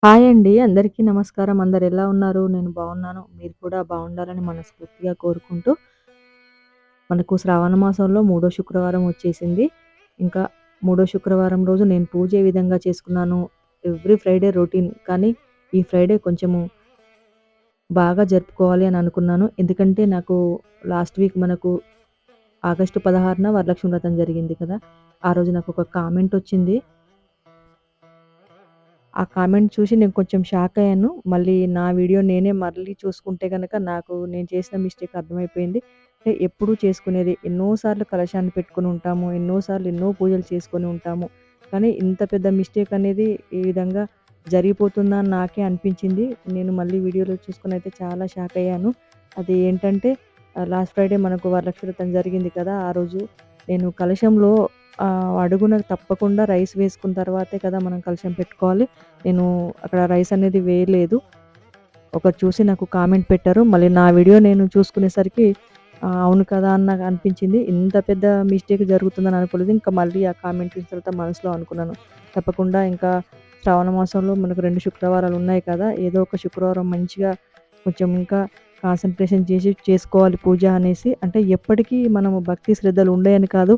Hi అండి. అందరికీ నమస్కారం. అందరెలా ఉన్నారు? నేను బాగున్నాను. మీరు కూడా బాగుండాలని మనస్ఫూర్తిగా కోరుకుంటూ, మనకు శ్రావణ మాసంలో మూడో శుక్రవారం వచ్చేసింది. ఇంకా మూడో శుక్రవారం రోజు నేను పూజ ఏ విధంగా చేసుకున్నాను, ఎవ్రీ ఫ్రైడే రొటీన్. కానీ ఈ ఫ్రైడే కొంచెము బాగా జరుపుకోవాలి అని అనుకున్నాను. ఎందుకంటే నాకు లాస్ట్ వీక్ మనకు ఆగస్టు 16న వరలక్ష్మి వ్రతం జరిగింది కదా! ఆ రోజు నాకొక కామెంట్ వచ్చింది. ఆ కామెంట్ చూసి నేను కొంచెం షాక్ అయ్యాను. మళ్ళీ నా వీడియో నేనే మళ్ళీ చూసుకుంటే గనక నాకు నేను చేసిన మిస్టేక్ అర్థమైపోయింది. అంటే ఎప్పుడూ చేసుకునేది ఎన్నో సార్లు కలశాన్ని పెట్టుకొని ఉంటాము. ఎన్నో సార్లు ఎన్నో పూజలు చేసుకొని ఉంటాము. కానీ ఇంత పెద్ద మిస్టేక్ అనేది ఈ విధంగా జరిగిపోతుందా అని నాకే అనిపించింది. నేను మళ్ళీ వీడియోలో చూసుకొనైతే చాలా షాక్ అయ్యాను. అది ఏంటంటే లాస్ట్ ఫ్రైడే మనకు వరలక్ష్మి వ్రతం జరిగింది కదా! ఆ రోజు నేను కలశంలో అడుగున తప్పకుండా రైస్ వేసుకున్న తర్వాతే కదా మనం కలశం పెట్టుకోవాలి. నేను అక్కడ రైస్ అనేది వేయలేదు. ఒకరు చూసి నాకు కామెంట్ పెట్టారు. మళ్ళీ నా వీడియో నేను చూసుకునేసరికి అవును కదా! అని నాకు అనిపించింది. ఇంత పెద్ద మిస్టేక్ జరుగుతుందని అనుకోలేదు. ఇంకా మళ్ళీ ఆ కామెంట్ చూసిన తర్వాత మనసులో అనుకున్నాను. తప్పకుండా ఇంకా శ్రావణ మాసంలో మనకు 2 శుక్రవారాలు ఉన్నాయి కదా! ఏదో ఒక శుక్రవారం మంచిగా కొంచెం ఇంకా కాన్సంట్రేషన్ చేసి చేసుకోవాలి పూజ అనేసి. అంటే ఎప్పటికీ మనము భక్తి శ్రద్ధలు ఉండయని కాదు.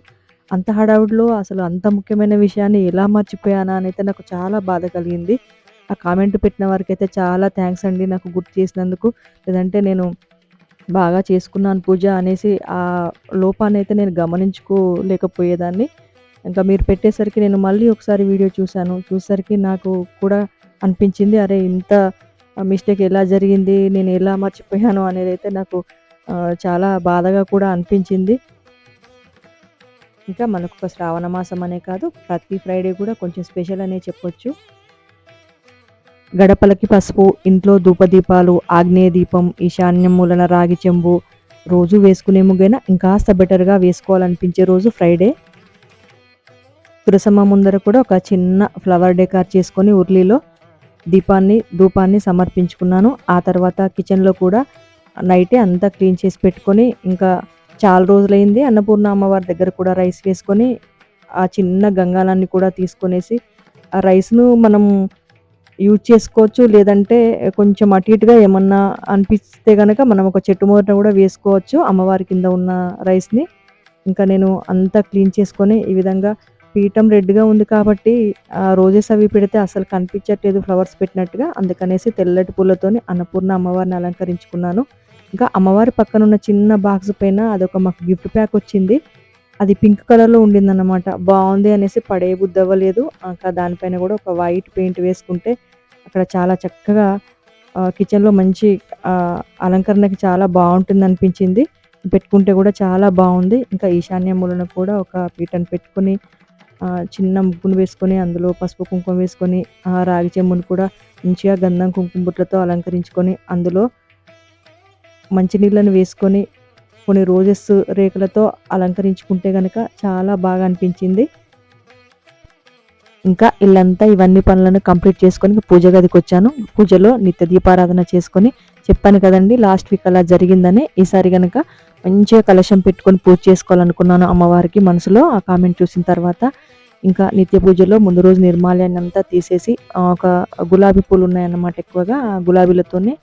అంత హడావుడిలో అసలు అంత ముఖ్యమైన విషయాన్ని ఎలా మర్చిపోయానా అనైతే నాకు చాలా బాధ కలిగింది. ఆ కామెంట్ పెట్టిన వారికైతే చాలా థాంక్స్ అండి నాకు గుర్తు చేసినందుకు. లేదంటే నేను బాగా చేసుకున్నాను పూజ అనేసి ఆ లోపాన్నయితే నేను గమనించుకోలేకపోయేదాన్ని. ఇంకా మీరు పెట్టేసరికి నేను మళ్ళీ ఒకసారి వీడియో చూసాను. చూసేసరికి నాకు కూడా అనిపించింది. అరే! ఇంత మిస్టేక్ ఎలా జరిగింది? నేను ఎలా మర్చిపోయాను అనేదైతే నాకు చాలా బాధగా కూడా అనిపించింది. ఇంకా మనకొక శ్రావణ మాసం అనే కాదు, ప్రతి ఫ్రైడే కూడా కొంచెం స్పెషల్ అనే చెప్పొచ్చు. గడపలకి పసుపు, ఇంట్లో ధూపదీపాలు, ఆగ్నేయ దీపం, ఈశాన్యం మూలన రాగి చెంబు, రోజు వేసుకునే ముగ్గైనా ఇంకాస్త బెటర్‌గా వేసుకోవాలనిపించే రోజు ఫ్రైడే. తులసమ్మ ముందర కూడా ఒక చిన్న ఫ్లవర్ డెకార్ చేసుకొని ఉర్లిలో ధూపాన్ని సమర్పించుకున్నాను. ఆ తర్వాత కిచెన్‌లో కూడా నైటే అంతా క్లీన్ చేసి పెట్టుకొని, ఇంకా చాలా రోజులైంది అన్నపూర్ణ అమ్మవారి దగ్గర కూడా రైస్ వేసుకొని, ఆ చిన్న గంగాలాన్ని కూడా తీసుకొనేసి, ఆ రైస్‌ను మనం యూజ్ చేసుకోవచ్చు. లేదంటే కొంచెం అటు ఇటుగా ఏమన్నా అనిపిస్తే గనక మనం ఒక చెట్టు మూరన గూడా వేసుకోవచ్చు అమ్మవారి కింద ఉన్న రైస్‌ని. ఇంకా నేను అంతా క్లీన్ చేసుకొని ఈ విధంగా పీఠం రెడ్‌గా ఉంది కాబట్టి రోజెస్ అవి పెడితే అసలు కనిపించట్లేదు ఫ్లవర్స్ పెట్టినట్టుగా. అందుకనేసి తెల్లటి పూలతోని అన్నపూర్ణ అమ్మవారిని అలంకరించుకున్నాను. ఇంకా అమ్మవారి పక్కనున్న చిన్న బాక్స్ పైన అదొక మాకు గిఫ్ట్ ప్యాక్ వచ్చింది. అది పింక్ కలర్‌లో ఉండిందనమాట. బావుంది అనేసి పడేయబుద్దవ్వలేదు. ఇంకా దానిపైన గూడా ఒక వైట్ పెయింట్ వేసుకుంటే అక్కడ చాలా చక్కగా కిచెన్‌లో మంచి అలంకరణకి చాలా బావుంటుందనిపించింది. పెట్టుకుంటే గూడా చాలా బావుంది. ఇంకా ఈశాన్య మూలన కూడా ఒక పీటను పెట్టుకొని చిన్న ముగ్గును వేసుకొని అందులో పసుపు, కుంకుమ వేసుకొని రాగి చెంబును కూడా మంచిగా గంధం, కుంకుమ బొట్లతో అలంకరించుకొని అందులో మంచినీళ్ళని వేసుకొని కొన్ని రోజెస్ రేకులతో అలంకరించుకుంటే గనక చాలా బాగా అనిపించింది. ఇంకా ఇల్లంతా ఇవన్నీ పనులను కంప్లీట్ చేసుకొని పూజ గదికొచ్చాను. పూజలో నిత్య దీపారాధన చేసుకొని చెప్పాను కదండీ! లాస్ట్ వీక్ అలా జరిగిందని. ఈసారి గనక మంచిగా కలశం పెట్టుకొని పూజ చేసుకోవాలనుకున్నాను అమ్మవారికి మనసులో ఆ కామెంట్ చూసిన తర్వాత. ఇంకా నిత్య పూజలో ముందు రోజు నిర్మాల్యాన్నంతా తీసేసి ఒక గులాబీ పూలున్నాయన్నమాట ఎక్కువగా. ఆ గులాబీలతోనే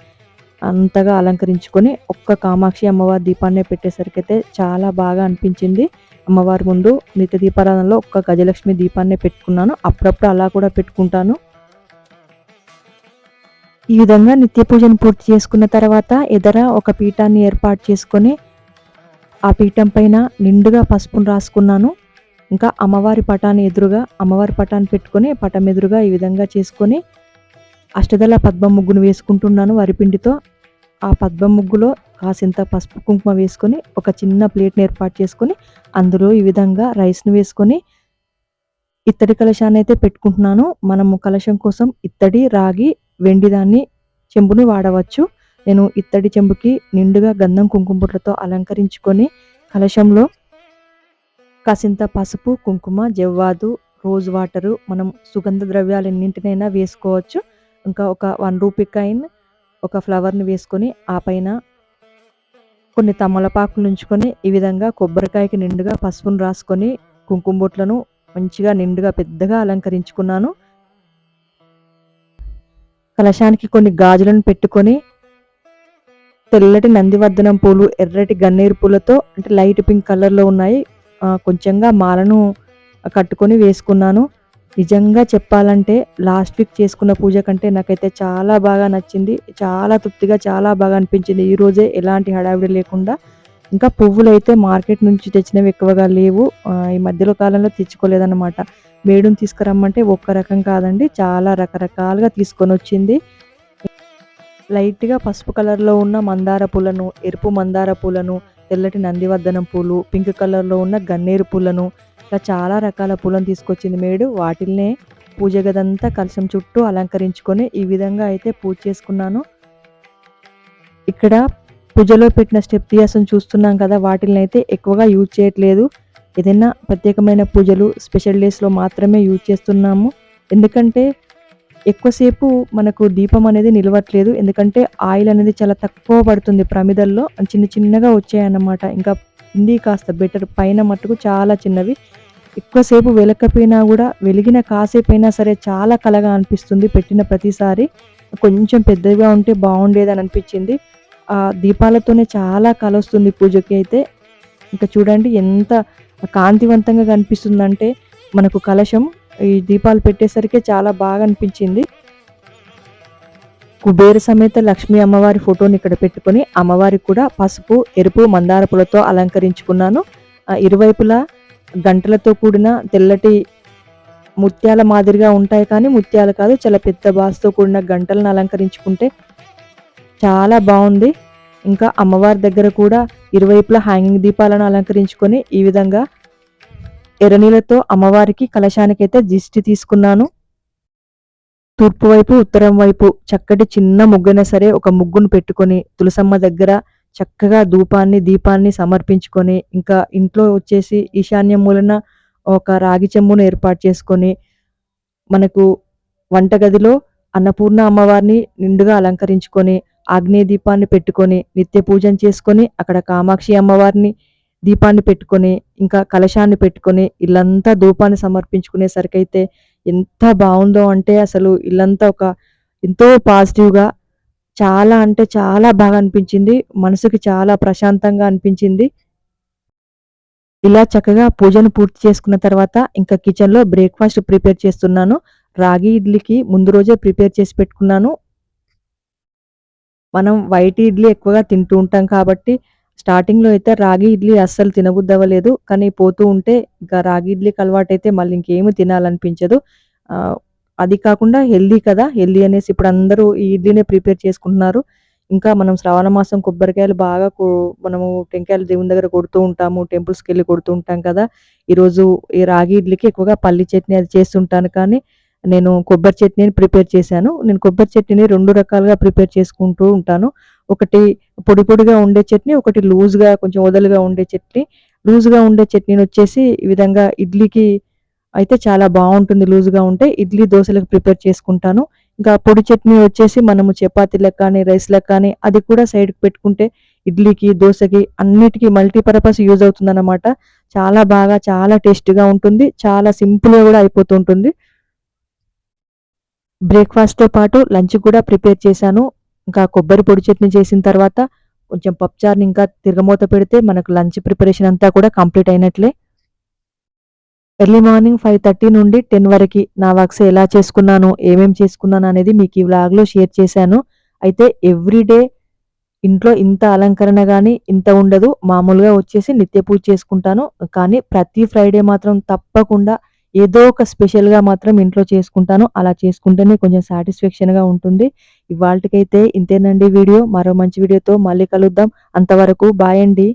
అంతగా అలంకరించుకొని ఒక్క కామాక్షి అమ్మవారి దీపాన్నే పెట్టేసరికైతే చాలా బాగా అనిపించింది. అమ్మవారి ముందు నిత్య దీపారాధనలో ఒక్క గజలక్ష్మి దీపాన్నే పెట్టుకున్నాను. అప్పుడప్పుడు అలా కూడా పెట్టుకుంటాను. ఈ విధంగా నిత్య పూజను పూర్తి చేసుకున్న తర్వాత ఎదర ఒక పీఠాన్ని ఏర్పాటు చేసుకొని, ఆ పీఠం పైన నిండుగా పసుపును రాసుకున్నాను. ఇంకా అమ్మవారి పటాన్ని పెట్టుకొని పటం ఎదురుగా ఈ విధంగా చేసుకొని, అష్టదళ పద్మం ముగ్గును వేసుకుంటున్నాను వరిపిండితో. ఆ పద్మం ముగ్గులో కాసింత పసుపు, కుంకుమ వేసుకొని, ఒక చిన్న ప్లేట్‌ని ఏర్పాటు చేసుకొని, అందులో ఈ విధంగా రైస్‌ని వేసుకొని, ఇత్తడి కలశాన్నయితే పెట్టుకుంటున్నాను. మనము కలశం కోసం ఇత్తడి, రాగి, వెండి చెంబుని వాడవచ్చు. నేను ఇత్తడి చెంబుకి నిండుగా గంధం, కుంకుమ బొట్లతో అలంకరించుకొని, కలశంలో కాసింత పసుపు, కుంకుమ, జవ్వాదు, రోజ్ వాటరు, మనం సుగంధ ద్రవ్యాలు ఎన్నింటినైనా వేసుకోవచ్చు. ఇంకా ఒక రూ. 1 కాయిన్, ఒక ఫ్లవర్‌ని వేసుకొని, ఆ పైన కొన్ని తమలపాకులుంచుకొని, ఈ విధంగా కొబ్బరికాయకి నిండుగా పసుపును రాసుకొని, కుంకుమ బొట్లను మంచిగా నిండుగా పెద్దగా అలంకరించుకున్నాను. కలశానికి కొన్ని గాజులను పెట్టుకొని తెల్లటి నందివర్ధనం పూలు, ఎర్రటి గన్నేరు పూలతో అంటే లైట్ పింక్ కలర్‌లో ఉన్నాయి. కొంచెంగా మాలను కట్టుకొని వేసుకున్నాను. నిజంగా చెప్పాలంటే లాస్ట్ వీక్ చేసుకున్న పూజ కంటే నాకైతే చాలా బాగా నచ్చింది. చాలా తృప్తిగా చాలా బాగా అనిపించింది. ఈరోజే ఎలాంటి హడావిడి లేకుండా. ఇంకా పువ్వులైతే మార్కెట్ నుంచి తెచ్చినవి ఎక్కువగా లేవు. ఈ మధ్యలో కాలంలో తెచ్చుకోలేదన్నమాట. మేడుని తీసుకురమ్మంటే ఒక్క రకం కాదండి. చాలా రకరకాలుగా తీసుకొనొచ్చింది. లైట్‌గా పసుపు కలర్‌లో ఉన్న మందార పూలను, ఎరుపు మందార పూలను, తెల్లటి నందివర్ధనం పూలు, పింక్ కలర్‌లో ఉన్న గన్నేరు పూలను, ఇలా చాలా రకాల పూలను తీసుకొచ్చింది మేడు. వాటిల్నే పూజ గదంతా కలశం చుట్టూ అలంకరించుకొని ఈ విధంగా అయితే పూజ చేసుకున్నాను. ఇక్కడ పూజలో పెట్టిన స్టెప్ దియాస్‌ని చూస్తున్నాం కదా! వాటిల్నైతే ఎక్కువగా యూజ్ చేయట్లేదు. ఏదైనా ప్రత్యేకమైన పూజలు, స్పెషల్ డేస్‌లో మాత్రమే యూజ్ చేస్తున్నాము. ఎందుకంటే ఎక్కువసేపు మనకు దీపం అనేది నిలవట్లేదు. ఎందుకంటే ఆయిల్ అనేది చాలా తక్కువ పడుతుంది ప్రమిదల్లో. చిన్న చిన్నగా వచ్చాయన్నమాట. ఇంకా కిందియి కాస్త బెటర్. పైన మట్టుకు చాలా చిన్నవి. ఎక్కువసేపు వెలక్కపోయినా గూడా వెలిగిన కాసేపైనా సరే చాలా కళగా అనిపిస్తుంది పెట్టిన ప్రతిసారి. కొంచెం పెద్దగా ఉంటే బావుండేదని అనిపిచ్చింది. దీపాలతోనే చాలా కళొస్తుంది పూజకి అయితే. ఇంకా చూడండి ఎంత కాంతివంతంగా కనిపిస్తుందంటే మనకు కలశం ఈ దీపాలు పెట్టేసరికి చాలా బాగా అనిపించింది. కుబేర సమేత లక్ష్మీ అమ్మవారి ఫోటోని ఇక్కడ పెట్టుకొని అమ్మవారికి కూడా పసుపు, ఎరుపు, మందార పూలతో అలంకరించుకున్నాను. ఇరువైపులా గంటలతో కూడిన తెల్లటి ముత్యాల మాదిరిగా ఉంటాయి కానీ ముత్యాలు కాదు. చాలా పెద్ద బాస్తో కూడిన గంటలను అలంకరించుకుంటే చాలా బావుంది. ఇంకా అమ్మవారి దగ్గర కూడా ఇరువైపులా హ్యాంగింగ్ దీపాలను అలంకరించుకొని ఈ విధంగా ఎర్రనీళ్ళతో అమ్మవారికి కలశానికైతే దిష్టి తీసుకున్నాను. తూర్పు వైపు, ఉత్తరం వైపు చక్కటి చిన్న ముగ్గైనా సరే ఒక ముగ్గును పెట్టుకొని తులసమ్మ దగ్గర చక్కగా దీపాన్ని సమర్పించుకొని ఇంకా ఇంట్లో వచ్చేసి ఈశాన్య మూలన ఒక రాగి చెంబును ఏర్పాటు చేసుకొని మనకు వంటగదిలో అన్నపూర్ణ అమ్మవారిని నిండుగా అలంకరించుకొని ఆగ్నేయ దీపాన్ని పెట్టుకొని నిత్య పూజన చేసుకొని అక్కడ కామాక్షి అమ్మవారిని దీపాన్ని పెట్టుకొని ఇంకా కలశాన్ని పెట్టుకొని ఇల్లంతా ధూపాన్ని సమర్పించుకునేసరికైతే ఎంత బావుందో అంటే అసలు ఇల్లంతా ఎంతో పాజిటివ్‌గా చాలా అంటే చాలా బాగా అనిపించింది. మనసుకి చాలా ప్రశాంతంగా అనిపించింది. ఇలా చక్కగా పూజను పూర్తి చేసుకున్న తర్వాత ఇంకా కిచెన్‌లో బ్రేక్‌ఫాస్ట్ ప్రిపేర్ చేస్తున్నాను. రాగి ఇడ్లీకి ముందు రోజే ప్రిపేర్ చేసి పెట్టుకున్నాను. మనం వైట్ ఇడ్లీ ఎక్కువగా తింటూ ఉంటాం కాబట్టి స్టార్టింగ్‌లో అయితే రాగి ఇడ్లీ అస్సలు తినబుద్దవ్వలేదు. కానీ పోతూ ఉంటే ఇంకా రాగి ఇడ్లీకి అలవాటైతే మళ్ళీ ఇంకేమి తినాలనిపించదు. ఆహ్, అది కాకుండా హెల్తీ కదా! హెల్తీ అనేసి ఇప్పుడు అందరూ ఈ ఇడ్లీనే ప్రిపేర్ చేసుకుంటున్నారు. ఇంకా మనం శ్రావణ మాసం కొబ్బరికాయలు బాగా మనము టెంకాయలు దేవుని దగ్గర కొడుతూ ఉంటాము. టెంపుల్స్‌కెళ్ళి కొడుతూ ఉంటాం కదా! ఈరోజు ఈ రాగి ఇడ్లీకి ఎక్కువగా పల్లి చట్నీ అది చేస్తుంటాను కానీ నేను కొబ్బరి చట్నీని ప్రిపేర్ చేశాను. నేను కొబ్బరి చట్నీని 2 రకాలుగా ప్రిపేర్ చేసుకుంటూ ఉంటాను. ఒకటి పొడి పొడిగా ఉండే చట్నీ, ఒకటి లూజ్‌గా కొంచెం వదలుగా ఉండే చట్నీ. లూజ్‌గా ఉండే చట్నీనొచ్చేసి ఈ విధంగా ఇడ్లీకి అయితే చాలా బావుంటుంది లూజ్‌గా ఉంటే. ఇడ్లీ, దోసలకు ప్రిపేర్ చేసుకుంటాను. ఇంకా పొడి చట్నీ వచ్చేసి మనము చపాతీలకు కానీ, రైస్‌లకు కానీ అది కూడా సైడ్‌కి పెట్టుకుంటే ఇడ్లీకి, దోసకి అన్నిటికి మల్టీ పర్పస్ యూజ్ అవుతుందన్నమాట. చాలా బాగా చాలా టేస్టీగా ఉంటుంది. చాలా సింపుల్‌గా కూడా అయిపోతూ ఉంటుంది. బ్రేక్‌ఫాస్ట్‌తో పాటు లంచ్ కూడా ప్రిపేర్ చేశాను. ఇంకా కొబ్బరి పొడి చట్నీ చేసిన తర్వాత కొంచెం పప్పుచారుని ఇంకా తిరగమూత పెడితే మనకు లంచ్ ప్రిపరేషన్ అంతా కూడా కంప్లీట్ అయినట్లే. ఎర్లీ మార్నింగ్ 5:30 నుండి 10 వరకి నా వర్క్స్ ఎలా చేసుకున్నాను, ఏమేం చేసుకున్నాను అనేది మీకు ఈ వ్లాగ్‌లో షేర్ చేశాను. అయితే ఎవ్రీడే ఇంట్లో ఇంత అలంకరణ గాని, ఇంత ఉండదు. మామూలుగా వచ్చేసి నిత్య పూజ చేసుకుంటాను. కానీ ప్రతి ఫ్రైడే మాత్రం తప్పకుండా ఏదో ఒక స్పెషల్‌గా మాత్రం ఇంట్లో చేసుకుంటాను. అలా చేసుకుంటేనే కొంచెం సాటిస్ఫాక్షన్‌గా ఉంటుంది. ఇవాల్టికైతే ఇంతేనండి వీడియో. మరో మంచి వీడియోతో మళ్ళీ కలుద్దాం. అంతవరకు బాయ్ అండి.